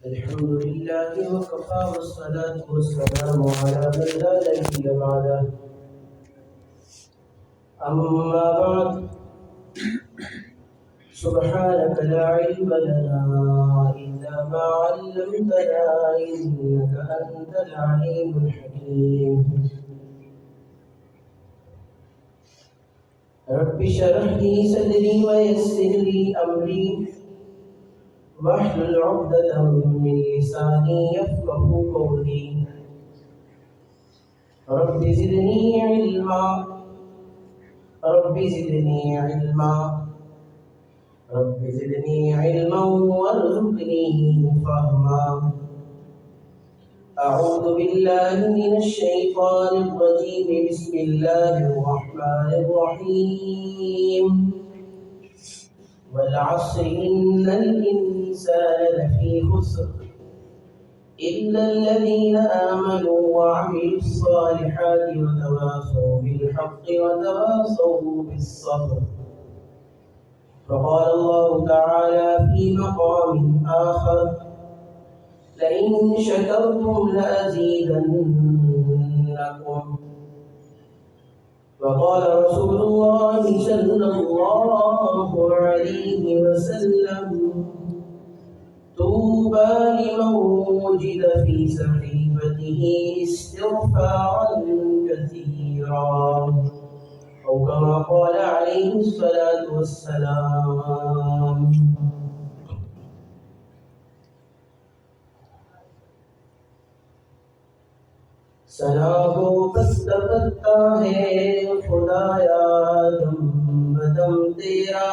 الحمد لله وكفى والصلاة والسلام على من لا نبي بعده. أما بعد، سبحانك لا علم لنا إلا ما علمتنا إنك أنت العليم الحكيم. رب اشرح لي صدري ويسر لي أمري واحلل عقدة من لساني يفقهوا قولي. رب زدني علما رب زدني علما رب زدني علما وارزقني فهما. أعوذ بالله من الشيطان الرجيم. بسم الله الرحمن الرحيم. والعصر إن الإنسان لفي خسر إلا الذين آمنوا وعملوا الصالحات وتواصوا بالحق وتواصوا بالصبر. فقال الله تعالى في مقام آخر: لئن شكرتم لأزيدنكم. وقال رسول الله صلى الله عليه وسلم: طوبى لمن وجد في صحيفته استغفارا كثيرا، أو كما قال عليه الصلاة والسلام. سنا کو پتہ پتہ ہے خدایا دم بدم تیرا،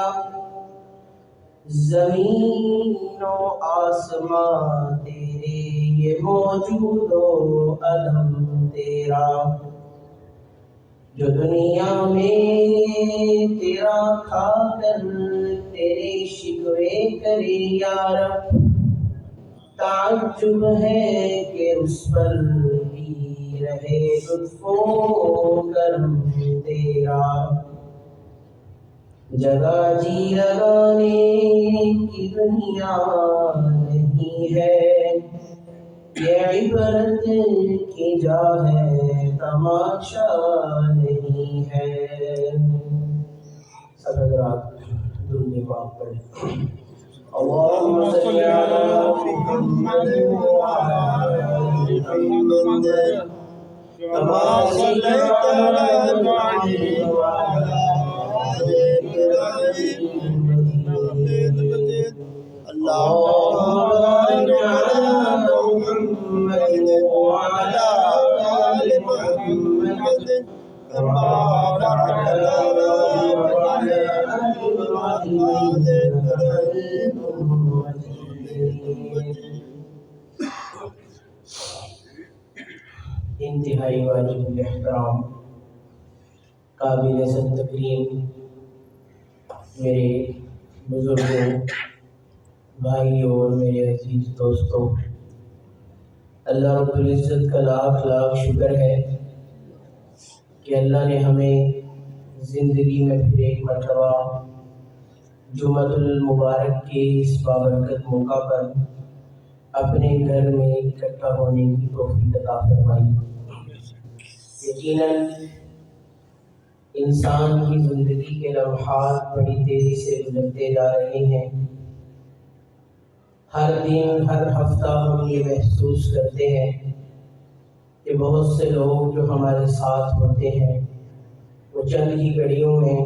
زمین و آسمان تیرے یہ موجود و عدم تیرا. جو دنیا میں تیرا کھا کر تیرے شکوے کرے یا رب، تعجب ہے کہ اس پر بھی رہے لطف و کرم تیرا. جگہ جی لگانے کی دنیا نہیں ہے، یہ عبرت کی جا ہے تماشا نہیں ہے. سب حضرات درود پاک پڑھیں. اللهم صل على محمد وعلى آل محمد كما صليت على إبراهيم وعلى آل إبراهيم إنك حميد مجيد. اللهم بارك على محمد وعلى آل محمد كما باركت على إبراهيم وعلى آل إبراهيم إنك حميد مجيد. انتہائی واجب الاحترام، قابل عزت تکریم میرے بزرگوں، بھائیوں اور میرے عزیز دوستوں، اللہ رب العزت کا لاکھ لاکھ شکر ہے کہ اللہ نے ہمیں زندگی میں پھر ایک مرتبہ جمعۃ المبارک کے اس بابرکت موقع پر اپنے گھر میں اکٹھا ہونے کی توفیق عطا فرمائی. یقیناً انسان کی زندگی کے لمحات بڑی تیزی سے گزرتے جا رہے ہیں. ہر دن ہر ہفتہ ہم یہ محسوس کرتے ہیں کہ بہت سے لوگ جو ہمارے ساتھ ہوتے ہیں وہ چند ہی گھڑیوں میں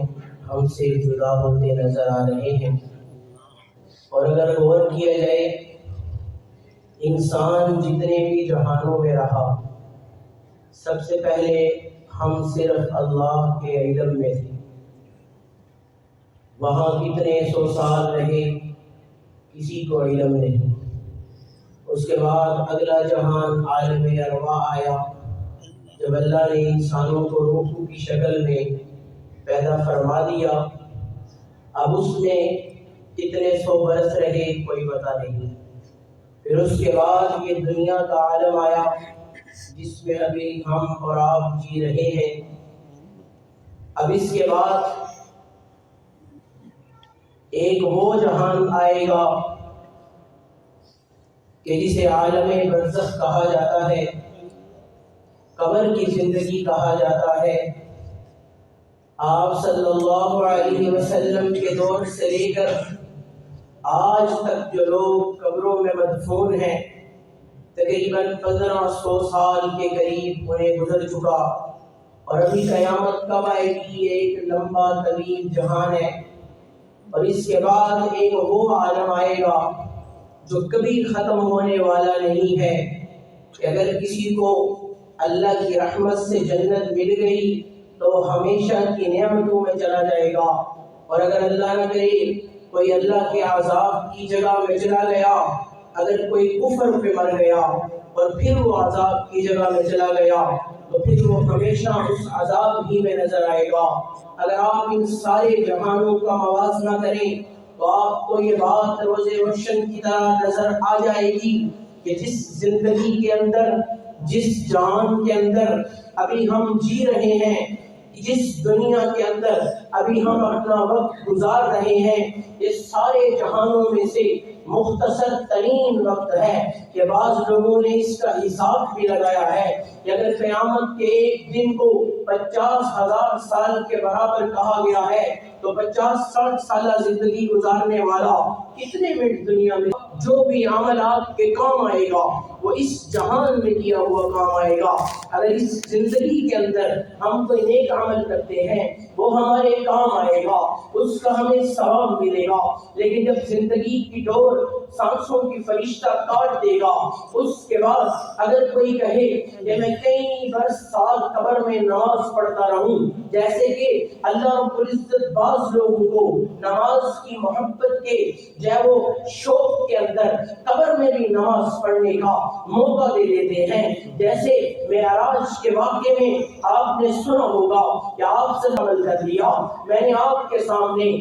ہم سے جدا ہوتے نظر آ رہے ہیں. اور اگر غور کیا جائے، انسان جتنے بھی جہانوں میں رہا، سب سے پہلے ہم صرف اللہ کے علم میں تھے. وہاں کتنے سو سال رہے کسی کو علم نہیں. اس کے بعد اگلا جہان عالم ارواح آیا، جب اللہ نے انسانوں کو روحوں کی شکل میں پیدا فرما دیا. اب اس میں کتنے سو برس رہے کوئی پتہ نہیں. پھر اس کے بعد یہ دنیا کا عالم آیا جس میں ابھی ہم اور آپ جی رہے ہیں. اب اس کے بعد ایک وہ جہان آئے گا کہ جسے عالم برزخ کہا جاتا ہے، قبر کی زندگی کہا جاتا ہے، آپ صلی اللہ علیہ وسلم کے دور سے لے کر آج تک جو لوگ قبروں میں مدفون ہیں تقریباً 1500 سال کے قریب انہیں گزر چکا، اور ابھی قیامت کب آئے گی؟ ایک لمبا طویل جہان ہے، اور اس کے بعد ایک وہ عالم آئے گا جو کبھی ختم ہونے والا نہیں ہے، کہ اگر کسی کو اللہ کی رحمت سے جنت مل گئی تو ہمیشہ کی نعمتوں میں چلا جائے گا، اور اگر اللہ نہ کرے کوئی اللہ کے عذاب کی جگہ میں چلا گیا، اگر کوئی کفر پہ مر گیا اور پھر وہ عذاب کی جگہ میں چلا گیا تو پھر وہ ہمیشہ اس عذاب ہی میں نظر آئے گا۔ اگر آپ ان سارے جہانوں کا موازنہ کریں تو آپ کو یہ بات روز روشن کی طرح نظر آ جائے گی کہ جس زندگی کے اندر، جس جہان کے اندر ابھی ہم جی رہے ہیں، جس دنیا کے اندر ابھی ہم اپنا وقت گزار رہے ہیں، اس سارے جہانوں میں سے مختصر ترین وقت ہے کہ بعض لوگوں نے اس کا حساب بھی لگایا ہے کہ اگر قیامت کے ایک دن کو 50,000 سال کے برابر کہا گیا ہے تو 50-60 سالہ زندگی گزارنے والا کتنے منٹ دنیا میں جو بھی عمل آپ کے کام آئے گا وہ اس جہان میں کیا ہوا کام آئے گا۔ اگر اس زندگی کے اندر ہم کوئی نیک عمل کرتے ہیں وہ ہمارے کام آئے گا، اس کا ہمیں ثواب ملے گا، لیکن جب زندگی کی ڈور سانسوں کی فرشتہ کاٹ دے گا، اس کے بعد اگر کوئی کہے کہ میں کئی برس سال قبر میں نماز پڑھتا رہوں، جیسے کہ اللہ رب العزت بعض لوگوں کو نماز کی محبت کے جو وہ شوق کے اندر قبر میں بھی نماز پڑھنے کا موقع دے دیتے ہیں، جیسے معراج کے واقعے میں آپ نے سنا ہوگا کہ آپ سے عمل کر لیا، میں نے آپ کے سامنے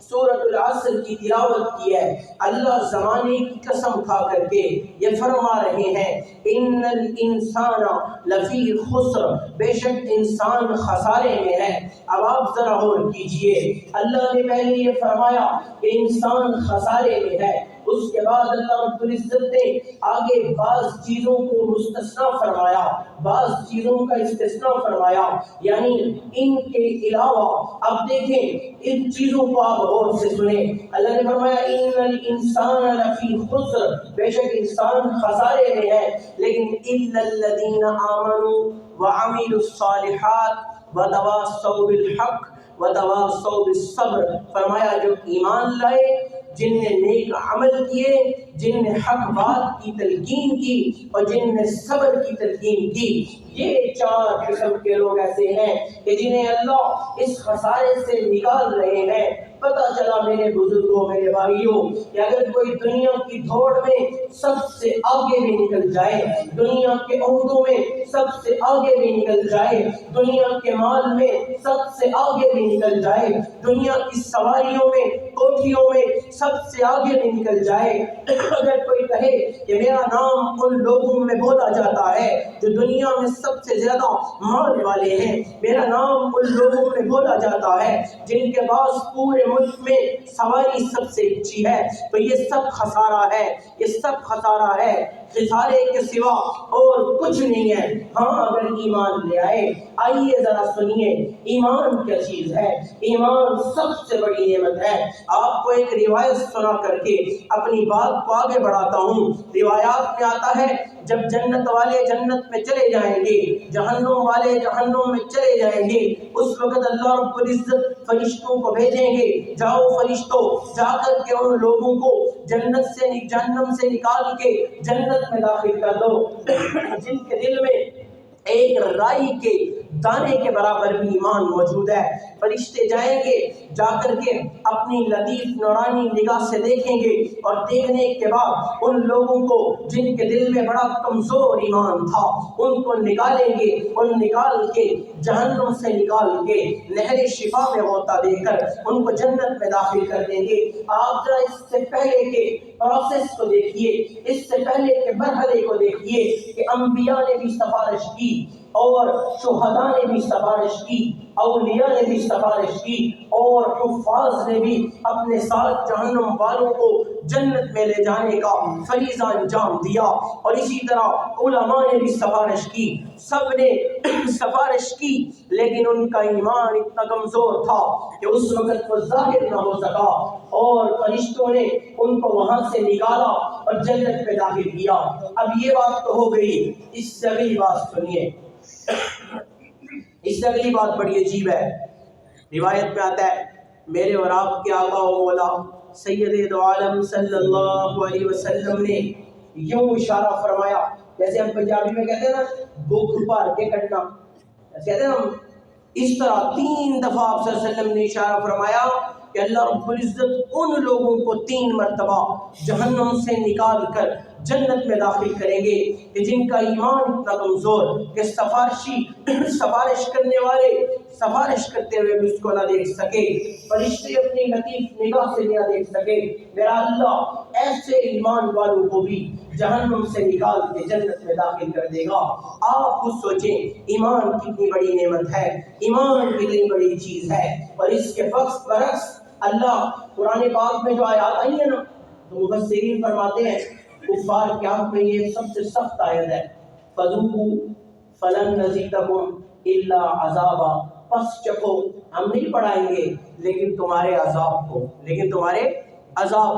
سورۃ العصر کی تلاوت کی ہے، اللہ زمانے کی قسم کھا کر کے یہ فرما رہے ہیں ان الانسان لفی خسر، بے شک انسان خسارے میں ہے۔ اب آپ ذرا غور کیجئے، اللہ نے پہلے یہ فرمایا کہ انسان خسارے میں ہے، اس کے بعد اللہ رب العزت نے آگے بعض چیزوں کو مستثنیٰ فرمایا، بعض چیزوں کا استثناء فرمایا، یعنی ان کے علاوہ اب دیکھیں ان چیزوں کو آپ غور سے سنیں۔ اللہ نے فرمایا ان الانسان لفی خسر، بے شک انسان خسارے میں ہے، لیکن الا الذین آمنوا وعملوا الصالحات وتواصوا بالحق وتواصوا بالصبر، فرمایا جو ایمان لائے، جن نے نیک عمل کیے، جن نے حق بات کی تلقین کی اور جن نے صبر کی تلقین کی، یہ 4 قسم کے لوگ ایسے ہیں کہ جنہیں اللہ اس خسارے سے نکال رہے ہیں۔ پتہ چلا میرے بزرگوں، میرے بھائیوں، کہ اگر کوئی دنیا کی دوڑ میں سب سے آگے بھی نکل جائے، دنیا کے عہدوں میں سب سے آگے بھی نکل جائے، دنیا کے مال میں سب سے آگے بھی نکل جائے، دنیا کی سواریوں میں، کوٹھیوں میں سب سے آگے بھی نکل جائے، اگر کوئی کہے کہ میرا نام ان لوگوں میں بولا جاتا ہے جو دنیا میں سب سے زیادہ مال والے ہیں، میرا نام ان لوگوں میں بولا جاتا ہے جن کے پاس پورے ملک میں سواری سب سے اچھی ہے، تو یہ سب خسارہ ہے، یہ سب خسارہ ہے، خسارے کے سوا اور کچھ نہیں ہے۔ ہاں اگر ایمان لے آئے، آئیے ذرا سنیے ایمان کیا چیز ہے۔ ایمان سب سے بڑی نعمت ہے۔ آپ کو ایک روایت سنا کر کے اپنی بات کو آگے بڑھاتا ہوں۔ روایات میں آتا ہے جب جنت والے جنت میں چلے جائیں گے، جہنم والے جہنم میں چلے جائیں گے، اس وقت اللہ رب العزت فرشتوں کو بھیجیں گے، جاؤ فرشتوں، جا کر کے ان لوگوں کو جنت سے جہنم سے نکال کے جنت میں داخل کر دو جن کے دل میں ایک رائی کے دانے کے برابر بھی ایمان موجود ہے۔ فرشتے جائیں گے، جا کر کے اپنی لطیف نورانی نگاہ سے دیکھیں گے، اور دیکھنے کے بعد ان لوگوں کو جن کے دل میں بڑا کمزور ایمان تھا ان کو نکالیں گے، ان نکال کے جہنم سے نکال کے نہر شفا میں غوطہ دے کر ان کو جنت میں داخل کر دیں گے۔ آپ ذرا اس سے پہلے کے پروسیس کو دیکھیے، اس سے پہلے کے مرحلے کو دیکھیے کہ انبیاء نے بھی سفارش کی، اور شہداء نے بھی سفارش کی، اولیاء نے بھی سفارش کی، اور حفاظ نے بھی اپنے ساتھ جہنم والوں کو جنت میں لے جانے کا فریضہ انجام دیا، اور اسی طرح علماء نے بھی سفارش کی، سب نے سفارش کی، لیکن ان کا ایمان اتنا کمزور تھا کہ اس وقت وہ ظاہر نہ ہو سکا، اور فرشتوں نے ان کو وہاں سے نکالا اور جنت میں داخل کیا۔ اب یہ بات تو ہو گئی، اس سے اگلی بات سنیے، اس سے اگلی بات بڑی عجیب ہے۔ روایت میں آتا ہے میرے اور آپ کے آقا و مولا سید دو عالم صلی اللہ علیہ وسلم نے یوں اشارہ فرمایا، جیسے ہم پنجابی میں کہتے ہیں نا بھوک بھار کے کٹنا، کہتے ہیں ہم، اس طرح 3 دفعہ آپ صلی اللہ علیہ وسلم نے اشارہ فرمایا کہ اللہ رب العزت ان لوگوں کو 3 مرتبہ جہنم سے نکال کر جنت میں داخل کریں گے کہ جن کا ایمان اتنا کمزور کہ سفارش کرنے والے سفارش کرتے ہوئے بھی اس کو نہ دیکھ سکے، فرشتے اپنی لطیف نگاہ سے نہ دیکھ سکے۔ میرا اللہ ایسے ایمان والوں کو بھی جہنم سے نکال کے جنت میں داخل کر دے گا۔ آپ خود سوچیں ایمان کتنی بڑی نعمت ہے، ایمان کتنی بڑی چیز ہے، اور اس کے برعکس اللہ قرآن پاک میں جو آیات آئی ہیں نا، تو مفسرین فرماتے ہیں کفار کے حق میں یہ سب سے سخت آیت ہے، فَذُوقُوا فَلَن نَّزِيدَكُمْ إِلَّا عَذَابًا، پس چکھو ہم نہیں بڑھائیں گے لیکن تمہارے عذاب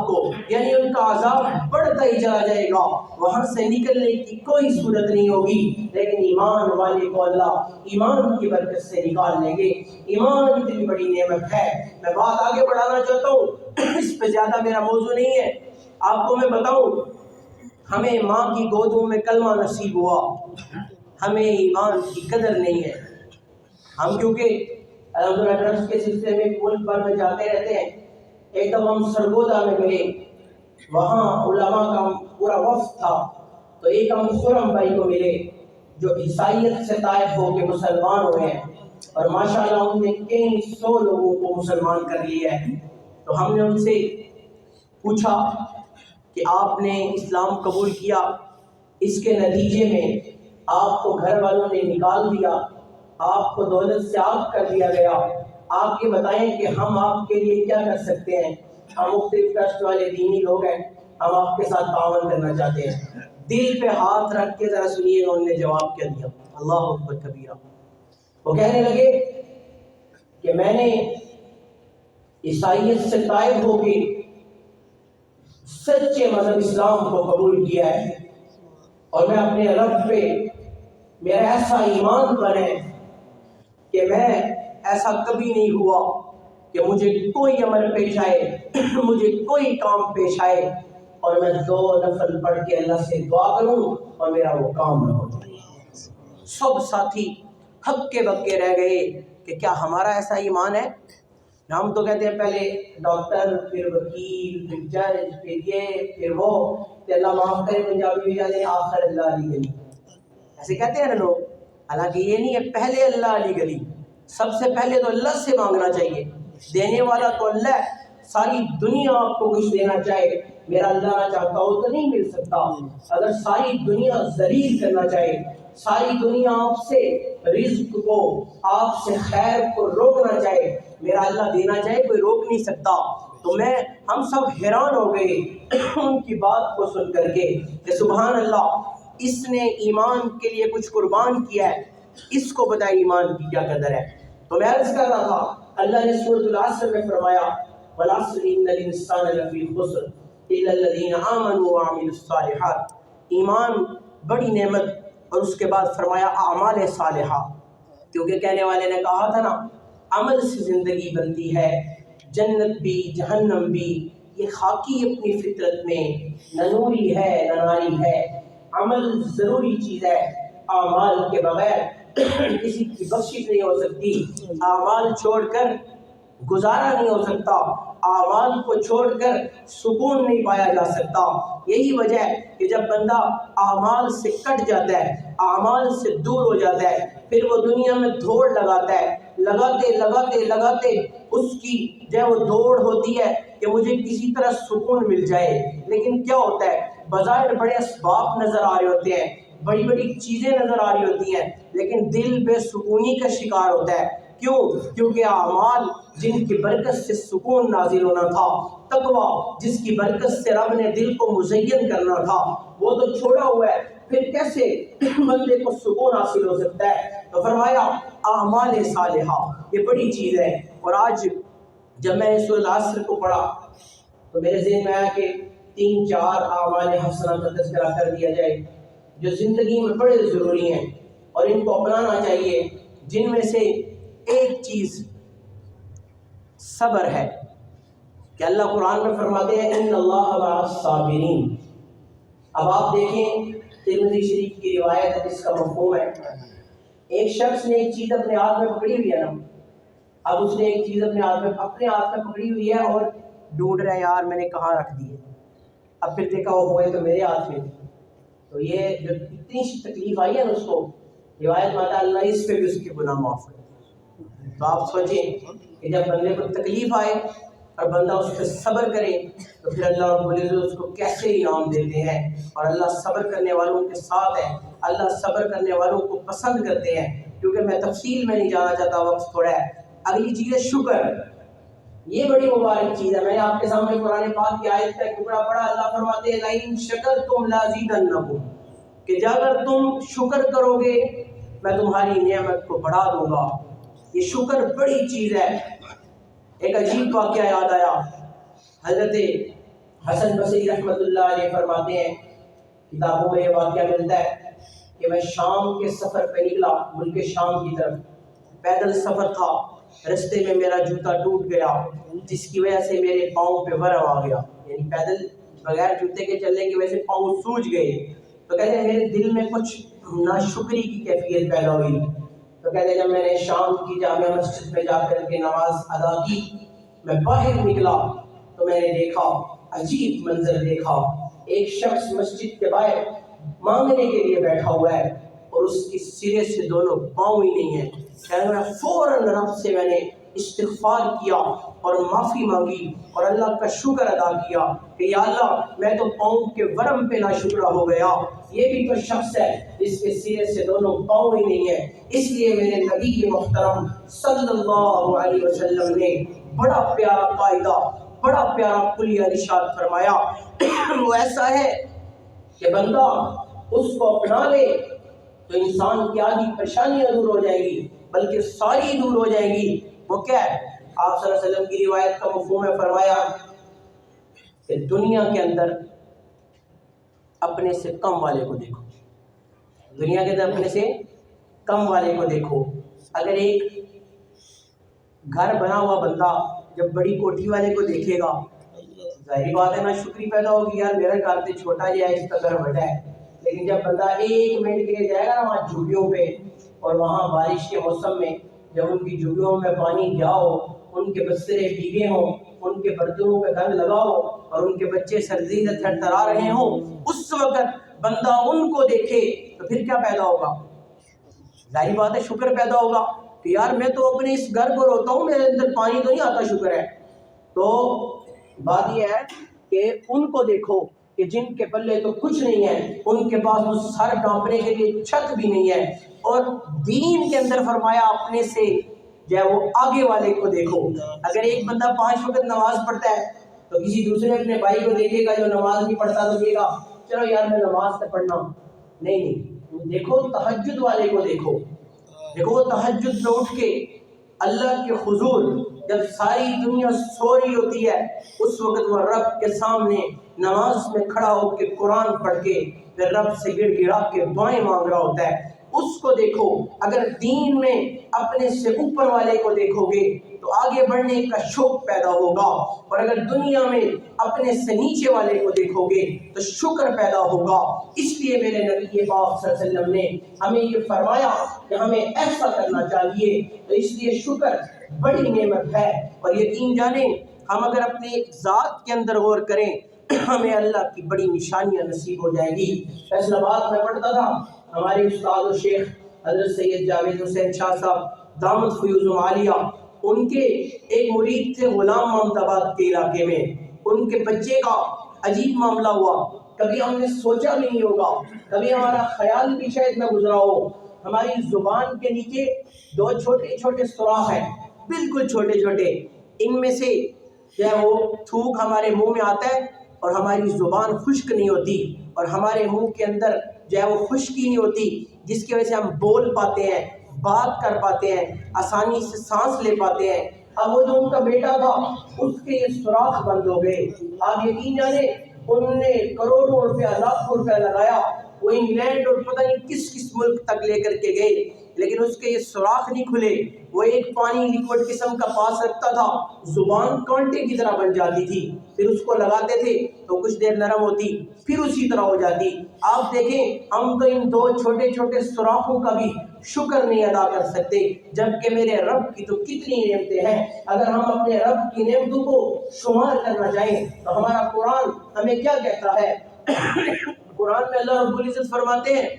کو، یعنی ان کا عذاب بڑھتا ہی چلا جائے گا، وہاں سے نکلنے کی کوئی صورت نہیں ہوگی، لیکن ایمان والے کو اللہ ایمان کی برکت سے نکال لیں گے۔ ایمان اتنی بڑی نعمت ہے۔ میں بات آگے بڑھانا چاہتا ہوں، اس پہ زیادہ میرا موضوع نہیں ہے، آپ کو میں بتاؤں، ہمیں ماں کی گودوں میں کلمہ نصیب ہوا، ہمیں ایمان کی قدر نہیں ہے۔ ہم کیونکہ الحمدللہ ڈرگس کے سلسلے میں ملک بھر میں جاتے رہتے ہیں، ایک دم ہم سرگودا میں گئے، وہاں علماء کا پورا وفد تھا، تو ایک ہم خرم بھائی کو ملے جو عیسائیت سے طائف ہو کے مسلمان ہوئے ہیں، اور ماشاءاللہ ان نے کئی 100 لوگوں کو مسلمان کر لیا ہے۔ تو ہم نے ان سے پوچھا کہ آپ نے اسلام قبول کیا، اس کے نتیجے میں آپ کو گھر والوں نے نکال دیا، آپ کو دولت سے آگ کر دیا گیا، آپ یہ بتائیں کہ ہم آپ کے لیے کیا کر سکتے ہیں؟ ہم مختلف ٹرسٹ والے دینی لوگ ہیں، ہم آپ کے ساتھ تعاون کرنا چاہتے ہیں۔ دل پہ ہاتھ رکھ کے ذرا سنیے گا انہوں نے جواب کیا دیا، اللہ اکبر کبیرہ۔ وہ کہنے لگے کہ میں نے عیسائیت سے طائب ہو کے سچے مذہب اسلام کو قبول کیا ہے، اور میں اپنے رب پہ میرا ایسا ایمان بنے کہ میں ایسا کبھی نہیں ہوا کہ مجھے کوئی عمل پیش آئے، مجھے کوئی کام پیش آئے اور میں 2 نفل پڑھ کے اللہ سے دعا کروں اور میرا وہ کام نہ ہو جائے۔ سب ساتھی ہکے بکے رہ گئے کہ کیا ہمارا ایسا ایمان ہے؟ ہم تو کہتے ہیں پہلے ڈاکٹر، پھر وکیل، پھر جج، پھر یہ، پھر وہ، کہ اللہ معاف کرے پنجابی میں جانے آخر اللہ علی گلی، ایسے کہتے ہیں نا لوگ، حالانکہ یہ نہیں ہے، پہلے اللہ علی گلی، سب سے پہلے تو اللہ سے مانگنا چاہیے، دینے والا تو اللہ ہے۔ ساری دنیا آپ کو کچھ دینا چاہے، میرا اللہ نہ چاہتا ہو تو نہیں مل سکتا۔ اگر ساری دنیا ذلیل کرنا چاہے، ساری دنیا آپ سے رزق کو، آپ سے خیر کو روکنا چاہے، میرا اللہ دینا چاہے کوئی روک نہیں سکتا۔ تو ہم سب حیران ہو گئے ان کی بات کو سن کر کے کہ سبحان اللہ، اس نے ایمان کے لیے کچھ قربان کیا ہے، اس کو بتائے ایمان کی کیا قدر ہے۔ تو میں عرض کر رہا تھا، اللہ نے سورۃ العصر میں فرمایا وَالْعَصْرِ إِنَّ الْإِنسَانَ لَفِي خُسْرٍ إِلَّا الَّذِينَ آمَنُوا وَعَمِلُوا الصَّالِحَاتِ۔ ایمان بڑی نعمت، اور اس کے بعد فرمایا اعمال صالحہ، کیونکہ کہنے والے نے کہا تھا نا عمل سے زندگی بنتی ہے، جنت بھی جہنم بھی، یہ خاکی اپنی فطرت میں نہ نوری ہے نہ ناری ہے، عمل ضروری چیز ہے، اعمال کے بغیر کسی کی بخشش نہیں ہو سکتی، اعمال چھوڑ کر گزارا نہیں ہو سکتا، اعمال کو چھوڑ کر سکون نہیں پایا جا سکتا۔ یہی وجہ ہے کہ جب بندہ اعمال سے کٹ جاتا ہے، اعمال سے دور ہو جاتا ہے، پھر وہ دنیا میں دوڑ لگاتا ہے، لگاتے اس کی جو وہ دوڑ ہوتی ہے کہ مجھے کسی طرح سکون مل جائے، لیکن کیا ہوتا ہے، بظاہر بڑے اسباب نظر آ رہے ہوتے ہیں، بڑی بڑی چیزیں نظر آ رہی ہوتی ہیں، لیکن دل بے سکونی کا شکار ہوتا ہے۔ کیوں؟ کیونکہ اعمال جن کی برکت سے سکون نازل ہونا تھا، تقویٰ جس کی برکت سے رب نے دل کو مزین کرنا تھا، وہ تو چھوڑا ہوا ہے، پھر کیسے بندے کو سکون حاصل ہو سکتا ہے؟ تو فرمایا اعمال صالحہ یہ بڑی چیز ہے۔ اور آج جب میں نے سورۃ العصر کو پڑھا تو میرے ذہن میں آیا کہ 3-4 اعمال حسنہ کا تذکرہ کر دیا جائے جو زندگی میں بڑے ضروری ہیں اور ان کو اپنانا چاہیے، جن میں سے ایک چیز صبر ہے کہ اللہ قرآن میں فرماتے ہیں ان اللہ مع الصابرین۔ اب آپ دیکھیں ترمذی شریف کی روایت ہے جس کا مفہوم ہے، ایک شخص نے ایک چیز اپنے ہاتھ میں پکڑی ہوئی ہے نا، اب اس نے ایک چیز اپنے ہاتھ میں پکڑی ہوئی ہے اور ڈھونڈ رہا ہے یار میں نے کہاں رکھ دی ہے، اب پھر دیکھا وہ ہوئے تو میرے ہاتھ میں، تو یہ جو اتنی تکلیف آئی ہے نا اس کو، روایت میں آتا ہے اللہ اس پہ بھی اس کے گناہ معاف کرے۔ تو آپ سوچیں کہ جب بندے کو تکلیف آئے اور بندہ اس پہ صبر کرے تو پھر اللہ رب العزت اس کو کیسے انعام دیتے ہیں، اور اللہ صبر کرنے والوں کے ساتھ ہے، اللہ صبر کرنے والوں کو پسند کرتے ہیں۔ کیونکہ میں تفصیل میں نہیں جانا چاہتا، وقت تھوڑا ہے۔ اگلی چیز ہے شکر، یہ بڑی مبارک چیز ہے۔ میں نے آپ کے سامنے قرآن پاک کی آیت کا ٹکڑا پڑھا، اللہ فرماتے ہیں لئن شکرتم لازیدنکم، کہ جب اگر تم شکر کرو گے میں تمہاری نعمت کو بڑھا دوں گا۔ یہ شکر بڑی چیز ہے۔ ایک عجیب واقعہ یاد آیا، حضرت حسن بصری رحمۃ اللہ علیہ فرماتے ہیں، کتابوں میں یہ واقعہ ملتا ہے کہ میں شام کے سفر پہ نکلا، ملک شام کی طرف، پیدل سفر تھا، رستے میں میرا جوتا ٹوٹ گیا جس کی وجہ سے میرے پاؤں پہ ورم آ گیا، یعنی پیدل بغیر جوتے کے چلنے کی وجہ سے پاؤں سوج گئے۔ تو کہتے ہیں میرے دل میں کچھ ناشکری کی کیفیت پیدا ہوئی۔ تو کہتے ہیں جب میں نے شام کی جامع مسجد میں جا کر کے نماز ادا کی، میں باہر نکلا تو میں نے دیکھا، عجیب منظر دیکھا، ایک شخص مسجد کے باہر مانگنے کے لیے بیٹھا ہوا ہے اور اس کی سرے سے دونوں پاؤں ہی نہیں ہیں۔ میں فوراً رب سے میں نے استغفار کیا اور معافی مانگی اور اللہ کا شکر ادا کیا کہ یا اللہ میں تو پاؤں کے ورم پہ ناشکرہ ہو گیا، یہ بھی تو شخص ہے جس کے سرے سے دونوں پاؤں ہی نہیں ہیں۔ اس لیے میرے نبی محترم صلی اللہ علیہ وسلم نے بڑا پیارا قاعدہ، بڑا پیارا کلیہ ارشاد فرمایا، وہ ایسا ہے کہ بندہ اس کو اپنا لے تو انسان کی آدھی پریشانیاں دور ہو جائیں گی، بلکہ ساری دور ہو جائیں گی۔ وہ کیا ہے؟ آپ صلی اللہ علیہ وسلم کی روایت کا مفہوم ہے، فرمایا کہ دنیا کے اندر اپنے سے کم والے کو دیکھو، دنیا کے اندر اپنے سے کم والے کو دیکھو۔ اگر ایک گھر بنا ہوا بندہ جب بڑی کوٹھی والے کو دیکھے گا، ظاہری بات ہے نا شکری پیدا ہوگی، یار میرا گھر تو چھوٹا ہی ہے، اس کا گھر بڑا ہے۔ لیکن جب بندہ 1 منٹ کے لیے جائے گا نا وہاں جھوگیوں پہ، اور وہاں بارش کے موسم میں جب ان کی جھوگیوں میں پانی گیا ہو، ان کے بسترے بھیگے ہوں، ان کے برتنوں پہ گند لگا ہو اور ان کے بچے سردی سے تھرتھرا رہے ہوں، اس وقت بندہ ان کو دیکھے تو پھر کیا پیدا ہوگا؟ ظاہری بات ہے شکر پیدا ہوگا کہ یار میں تو اپنے اس گھر کو روتا ہوں، میرے اندر پانی تو نہیں آتا، شکر ہے۔ تو بات یہ ہے کہ ان کو دیکھو کہ جن کے پلے تو کچھ نہیں ہے، ان کے پاس تو سر ڈانپنے کے لیے چھت بھی نہیں ہے، اور دین کے اندر فرمایا اپنے سے جو ہے وہ آگے والے کو دیکھو۔ اگر ایک بندہ 5 وقت نماز پڑھتا ہے تو کسی دوسرے اپنے بھائی کو دیکھے گا جو نماز نہیں پڑھتا تو کہے گا چلو یار میں نماز تو پڑھنا، نہیں، دیکھو تہجد والے کو دیکھو، دیکھو وہ تہجد میں اٹھ کے اللہ کے حضور جب ساری دنیا سو رہی ہوتی ہے اس وقت وہ رب کے سامنے نماز میں کھڑا ہو کے قرآن پڑھ کے پھر رب سے گڑ گڑا کے دعائیں مانگ رہا ہوتا ہے، اس کو دیکھو۔ اگر دین میں اپنے سے اوپر والے کو دیکھو گے تو آگے بڑھنے کا شوق پیدا ہوگا، اور اگر دنیا میں اپنے سے نیچے والے کو دیکھو گے تو شکر پیدا ہوگا۔ اس لیے میرے نبی پاک صلی اللہ علیہ وسلم نے ہمیں یہ فرمایا کہ ہمیں ایسا کرنا چاہیے، تو اس لیے شکر بڑی نعمت ہے، اور یقین جانیں ہم اگر اپنے ذات کے اندر غور کریں ہمیں اللہ کی بڑی نشانیاں نصیب ہو جائیں گی۔ فیصل آباد میں پڑھتا تھا، ہمارے استاد و شیخ حضرت سید جاوید حسین شاہ صاحب دامت فیوزم عالیہ، ان کے ایک مرید تھے غلام محمد آباد کے علاقے میں، ان کے بچے کا عجیب معاملہ ہوا، کبھی ہم نے سوچا بھی نہیں ہوگا، کبھی ہمارا خیال بھی شاید نہ گزرا ہو۔ ہماری زبان کے نیچے 2 چھوٹے چھوٹے سوراخ ہیں، بالکل چھوٹے چھوٹے، ان میں سے جو ہے وہ تھوک ہمارے منہ میں آتا ہے اور ہماری زبان خشک نہیں ہوتی، اور ہمارے منہ کے اندر جو ہے وہ خشکی نہیں ہوتی، جس کی وجہ سے ہم بول پاتے ہیں، بات کر پاتے ہیں، آسانی سے سانس لے پاتے ہیں۔ اب وہ جو ان کا بیٹا تھا اس کے یہ سوراخ بند ہو گئے۔ آپ یقین جانے انہوں نے کروڑوں روپیہ، لاکھوں روپیہ لگایا، وہ انگلینڈ اور پتہ نہیں کس کس ملک تک لے کر کے گئے، لیکن اس کے یہ سوراخ نہیں کھلے۔ وہ ایک پانی لیکوڈ قسم کا پاس رکھتا تھا، زبان کانٹے کی طرح بن جاتی تھی، پھر اس کو لگاتے تھے تو کچھ دیر نرم ہوتی، پھر اسی طرح ہو جاتی۔ آپ دیکھیں ہم تو ان 2 چھوٹے چھوٹے سوراخوں کا بھی شکر نہیں ادا کر سکتے، جبکہ میرے رب کی تو کتنی نعمتیں ہیں۔ اگر ہم اپنے رب کی نعمتوں کو شمار کرنا چاہیں تو ہمارا قرآن ہمیں کیا کہتا ہے؟ قرآن میں اللہ رب العزت فرماتے ہیں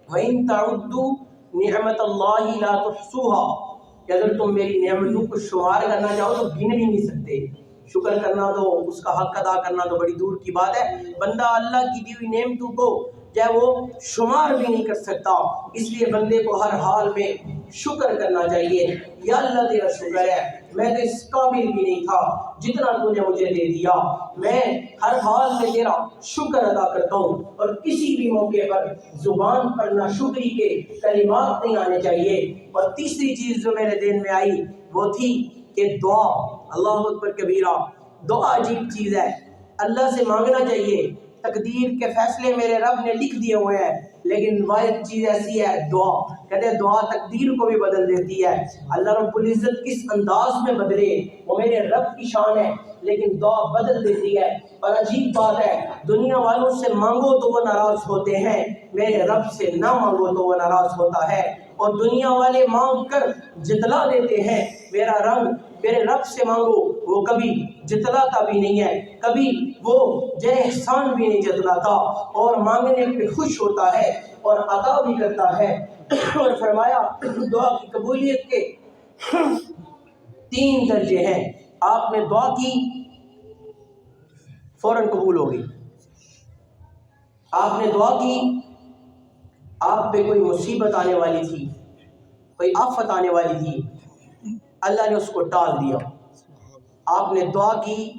وَإِن تَعُدُّوا نِعْمَتَ اللَّهِ لَا تُحْصُوهَا، کہ اگر تم میری نعمتوں کو شمار کرنا چاہو تو گن بھی نہیں سکتے۔ شکر کرنا تو، اس کا حق ادا کرنا تو بڑی دور کی بات ہے، بندہ اللہ کی دی ہوئی نعمتوں کو چاہے وہ شمار بھی نہیں کر سکتا۔ اس لیے بندے کو ہر حال میں شکر کرنا چاہیے۔ یا اللہ تیرا شکر ہے، میں تو اس قابل بھی نہیں تھا جتنا تو نے مجھے دے دیا، میں ہر حال میں تیرا شکر ادا کرتا ہوں، اور کسی بھی موقع پر زبان پر ناشکری کے کلمات نہیں آنے چاہیے۔ اور تیسری چیز جو میرے ذہن میں آئی وہ تھی کہ دعا، اللہ اکبر کبیرہ، دعا عجیب چیز ہے، اللہ سے مانگنا چاہیے۔ تقدیر کے فیصلے میرے رب نے لکھ دیے ہوئے ہیں، لیکن واحد چیز ایسی ہے دعا، کہتے ہیں دعا تقدیر کو بھی بدل دیتی ہے۔ اللہ رب العزت کس انداز میں بدلے وہ میرے رب کی شان ہے، لیکن دعا بدل دیتی ہے۔ اور عجیب بات ہے، دنیا والوں سے مانگو تو وہ ناراض ہوتے ہیں، میرے رب سے نہ مانگو تو وہ ناراض ہوتا ہے۔ اور دنیا والے مانگ کر جتلا دیتے ہیں، میرے رب سے مانگو وہ کبھی جتلاتا بھی نہیں ہے، کبھی وہ جو احسان بھی نہیں جتلاتا، اور مانگنے پہ خوش ہوتا ہے اور عطا بھی کرتا ہے۔ اور فرمایا دعا کی قبولیت کے 3 درجے ہیں، آپ نے دعا کی فوراً قبول ہوگی، آپ نے دعا کی، آپ پہ کوئی مصیبت آنے والی تھی، کوئی آفت آنے والی تھی، اللہ نے اس کو ٹال دیا۔ آپ نے دعا کی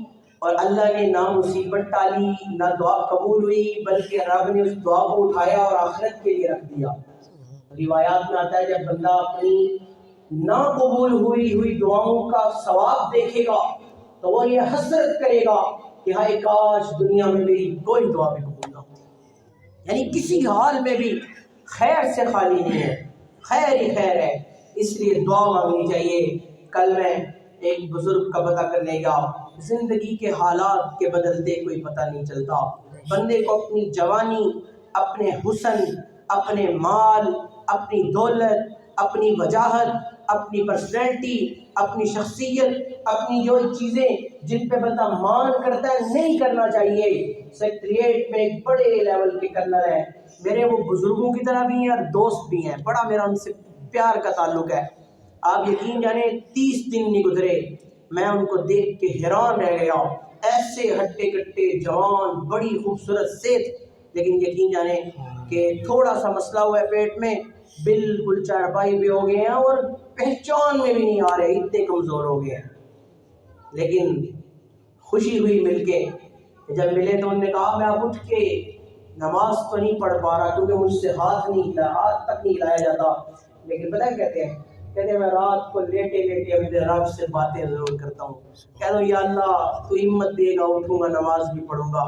اور اللہ نے نہ مصیبت ٹالی، نہ دعا قبول ہوئی، بلکہ رب نے اس دعا کو اٹھایا اور آخرت کے لیے رکھ دیا۔ روایات میں آتا ہے جب بندہ اپنی نہ قبول ہوئی دعاؤں کا ثواب دیکھے گا تو وہ یہ حسرت کرے گا کہ ہائے کاش دنیا میں میری کوئی دعا بھی قبول نہ ہوتی۔ یعنی کسی حال میں بھی خیر سے خالی نہیں ہے، خیر ہی خیر ہے، اس لیے دعا مانگنی چاہیے۔ کل میں ایک بزرگ کا پتہ کرنے گیا، زندگی کے حالات کے بدلتے کوئی پتہ نہیں چلتا، بندے کو اپنی جوانی، اپنے حسن، اپنے مال، اپنی دولت، اپنی وجاہت، اپنی پرسنالٹی، اپنی شخصیت، اپنی جو چیزیں جن پہ بندہ مان کرتا ہے نہیں کرنا چاہیے۔ سیکریٹریٹ میں ایک بڑے لیول کے کرنل ہیں، میرے وہ بزرگوں کی طرح بھی ہیں اور دوست بھی ہیں، بڑا میرا ان سے پیار کا تعلق ہے۔ آپ یقین جانے 30 دن نہیں گزرے میں ان کو دیکھ کے حیران رہ گیا، ایسے ہٹے کٹے جوان، بڑی خوبصورت صحت، لیکن یقین جانے کہ تھوڑا سا مسئلہ ہوا ہے پیٹ میں، بالکل چارپائی بھی ہو گئے ہیں اور پہچان میں بھی نہیں آ رہے، اتنے کمزور ہو گئے ہیں۔ لیکن خوشی ہوئی مل کے، جب ملے تو انہوں نے کہا میں اب اٹھ کے نماز تو نہیں پڑھ پا رہا کیونکہ مجھ سے ہاتھ تک نہیں ہلایا جاتا، لیکن پتہ کہتے ہیں میں رات کو لیٹے لیٹے اپنے رب سے باتیں ضرور کرتا ہوں، کہتا ہوں یا اللہ تو ہمت دے گا، اٹھوں گا نماز بھی پڑھوں گا،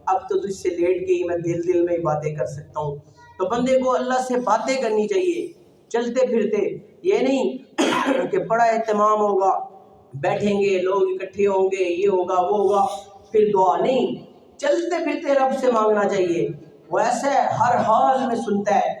اب تو تجھ سے لیٹ کے ہی میں دل میں ہی باتیں کر سکتا ہوں۔ تو بندے کو اللہ سے باتیں کرنی چاہیے چلتے پھرتے، یہ نہیں کہ بڑا اہتمام ہوگا، بیٹھیں گے لوگ اکٹھے ہوں گے، یہ ہوگا وہ ہوگا، پھر دعا نہیں، چلتے پھرتے رب سے مانگنا چاہیے، وہ ایسا ہے ہر حال میں سنتا ہے،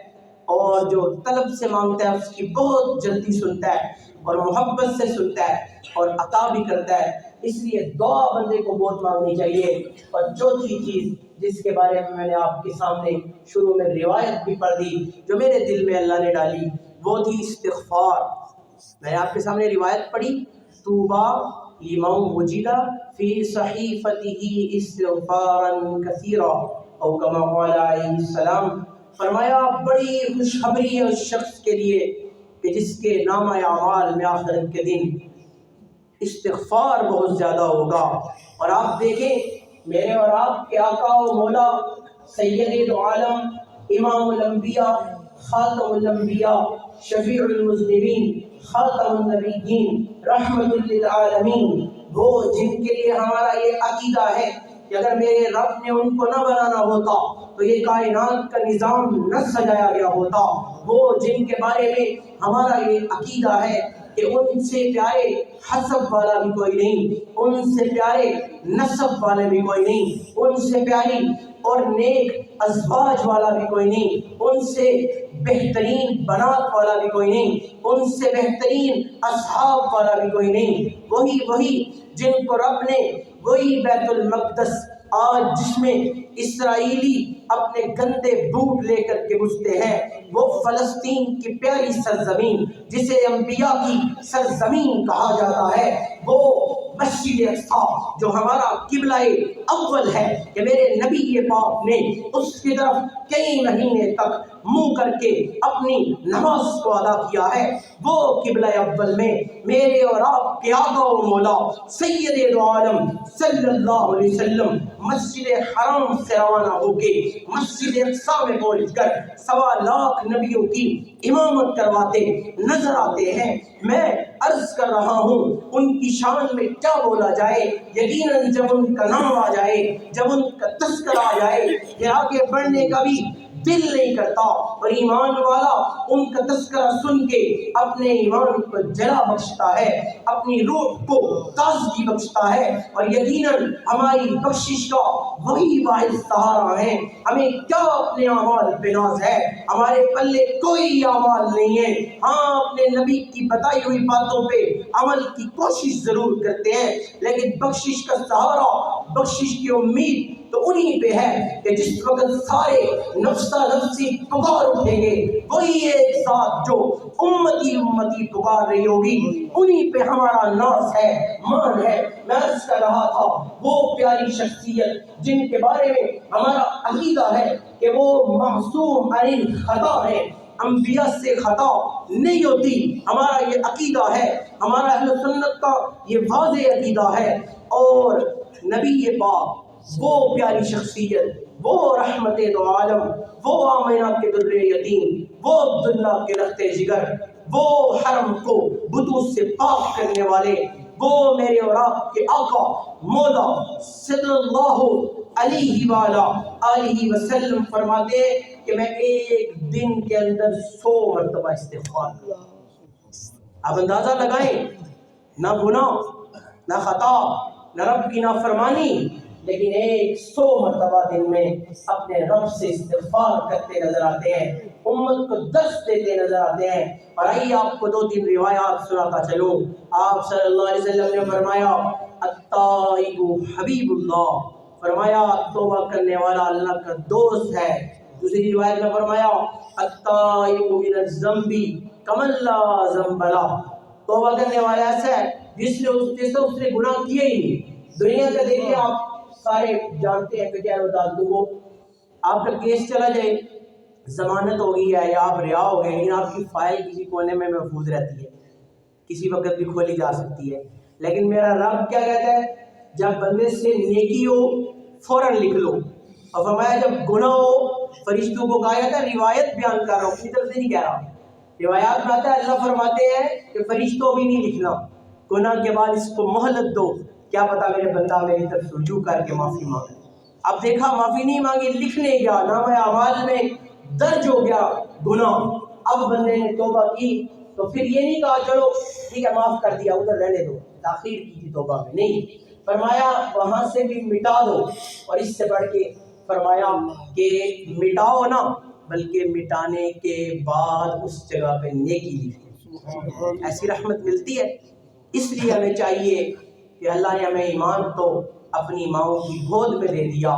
اور جو طلب سے مانگتا ہے اس کی بہت جلدی سنتا ہے اور محبت سے سنتا ہے اور عطا بھی کرتا ہے۔ اس لیے دعا بندے کو بہت مانگنی چاہیے۔ اور چوتھی چیز جس کے بارے میں نے آپ کے سامنے شروع میں روایت بھی پڑھ دی، جو میرے دل میں اللہ نے ڈالی، وہ تھی استغفار۔ میں نے آپ کے سامنے روایت پڑھی، طوبیٰ لمن وجد في صحيفته استغفارا كثيرا او كما قال علیہ السلام. فرمایا بڑی خوشخبری ہے اس شخص کے لیے کہ جس کے نامہ اعمال میں آخرت کے دن استغفار بہت زیادہ ہوگا. اور آپ دیکھیں میرے اور آپ کے آقا و مولا سید عالم امام الانبیاء خاتم الانبیاء شفیع المذنبین خاتم النبیین رحمت للعالمین، وہ جن کے لیے ہمارا یہ عقیدہ ہے کہ اگر میرے رب نے ان کو نہ بنانا ہوتا تو یہ کائنات کا نظام نہ سجایا گیا ہوتا، وہ جن کے بارے میں ہمارا یہ عقیدہ ہے کہ ان سے پیارے حسب والا بھی کوئی نہیں، ان سے پیارے نسب والے بھی کوئی نہیں، ان سے پیاری اور نیک ازواج والا بھی کوئی نہیں، ان سے بہترین بنات والا بھی کوئی نہیں، ان سے بہترین اصحاب والا بھی کوئی نہیں. وہی جن کو رب نے وہی بیت المقدس آج جس میں اسرائیلی اپنے گندے بوٹ لے کر کے گھستے ہیں، وہ فلسطین کی پیاری سرزمین جسے انبیاء کی سرزمین کہا جاتا ہے، وہ مسجد اقصی جو ہمارا قبلہ اول ہے کہ میرے نبی پاک نے اس کی طرف کئی مہینے تک منہ کر کے اپنی نماز کو ادا کیا ہے، وہ قبلہ اول میں میرے اور آپ کے آقا و مولا سید عالم صلی اللہ علیہ وسلم مسجد حرام سے روانہ ہو کے مسجد اقصی میں پہنچ کر 1.25 لاکھ نبیوں کی امامت کرواتے نظر آتے ہیں. میں عرض کر رہا ہوں ان کی شان میں کیا بولا جائے، یقیناً جب ان کا نام آ جائے، جب ان کا تذکرہ آ جائے کہ آگے بڑھنے کا بھی دل نہیں کرتا، اور ایمان والا ان کا تذکرہ سن کے اپنے ایمان کو جلا بخشتا ہے، اپنی روح کو تازگی بخشتا ہے. اور یقیناً ہماری بخشش کا وہی واحد سہارا ہے. ہمیں کیا اپنے اعمال پہ ناز ہے، ہمارے پلے کوئی اعمال نہیں ہے. ہاں اپنے نبی کی بتائی ہوئی باتوں پہ عمل کی کوشش ضرور کرتے ہیں، لیکن بخشش کا سہارا، بخشش کی امید تو انہی پہ ہے کہ جس وقت سارے نفسا نفسی پکار اٹھیں گے، وہی ایک ذات جو امتی امتی پکار رہی ہوگی، انہی پہ ہمارا ناز ہے، مان ہے. میں عرض کر رہا تھا وہ پیاری شخصیت جن کے بارے میں ہمارا عقیدہ ہے کہ وہ معصوم عن خطا ہے، انبیاء سے خطا نہیں ہوتی. ہمارا یہ عقیدہ ہے، ہمارا اہل سنت کا یہ واضح عقیدہ ہے. اور نبی پاک وہ پیاری شخصیت، وہ رحمت دو عالم، وہ آمینہ کے در یتیم، وہ عبداللہ کے رخت جگر، وہ حرم کو بتوں سے پاک کرنے والے، وہ میرے اور آپ کے آقا مولا صلی اللہ علیہ وآلہ وسلم فرماتے کہ میں ایک دن کے اندر 100 مرتبہ استغفار کرتا. آپ اندازہ لگائیں، نہ گناہ، نہ خطا، نہ رب کی نافرمانی، لیکن 100 مرتبہ دن میں اپنے رب سے استغفار کرتے نظر آتے ہیں، امت کو درس دیتے نظر آتے ہیں. اور آئیے آپ کو 2-3 روایات سناتا چلوں. آپ صلی اللہ علیہ وسلم نے فرمایا التائب حبیب اللہ، فرمایا توبہ کرنے والا اللہ کا دوست ہے. دوسری روایت میں فرمایا التائب من الذنب کمن لا ذنب له، توبہ کرنے والا ایسا ہے جس نے گناہ کیے ہی نہیں. دنیا کا دیکھیے آپ سارے جانتے ہیں کہ کیا عدالتوں کو آپ کا کیس چلا جائے، ضمانت ہو گئی ہے یا آپ رہا ہو گئے، لیکن آپ کی فائل کسی کونے میں محفوظ رہتی ہے، کسی وقت بھی کھولی جا سکتی ہے. لیکن میرا رب کیا کہتا ہے، جب بندے سے نیکی ہو فوراً لکھ لو. اور فرمایا جب گناہ ہو، فرشتوں کو کہا جاتا ہے، روایت بیان کر رہا ہوں اپنی طرف سے نہیں کہہ رہا، روایات میں آتا ہے اللہ فرماتے ہیں کہ فرشتوں بھی نہیں لکھنا، گناہ کے بعد اس کو مہلت دو، کیا پتا میرے بندہ میری طرف رجوع کر کے معافی مانگے. اب دیکھا معافی نہیں مانگی، لکھنے گیا، نامہ اعمال میں درج ہو گیا گناہ. اب بندے نے توبہ کی تو پھر یہ نہیں کہا چلو ٹھیک ہے معاف کر دیا ادھر رہنے دو، تاخیر کی تھی توبہ میں، نہیں، فرمایا وہاں سے بھی مٹا دو. اور اس سے بڑھ کے فرمایا کہ مٹاؤ نہ بلکہ مٹانے کے بعد اس جگہ پہ نیکی لکھو. ایسی رحمت ملتی ہے. اس لیے ہمیں چاہیے کہ اللہ نے ہمیں ایمان تو اپنی ماؤں کی گود میں دے دیا،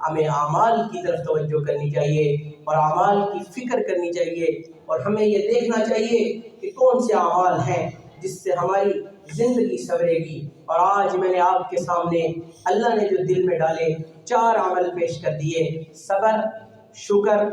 ہمیں اعمال کی طرف توجہ کرنی چاہیے اور اعمال کی فکر کرنی چاہیے، اور ہمیں یہ دیکھنا چاہیے کہ کون سے اعمال ہیں جس سے ہماری زندگی سنورے گی، اور آج میں نے آپ کے سامنے اللہ نے جو دل میں ڈالے 4 عمل پیش کر دیے، صبر، شکر،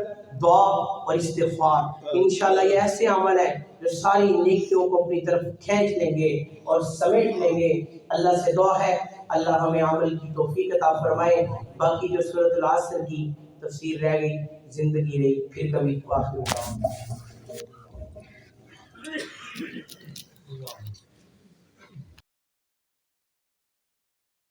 دعا اور استغفار۔ انشاءاللہ یہ ایسے عمل ہے جو ساری نیکیوں کو اپنی طرف کھینچ لیں گے اور سمیٹ لیں گے۔ اللہ سے دعا ہے اللہ ہمیں عمل کی توفیق عطا فرمائے۔ باقی جو سورۃ العصر کی تفسیر رہ گئی، زندگی رہی، پھر کبھی آخر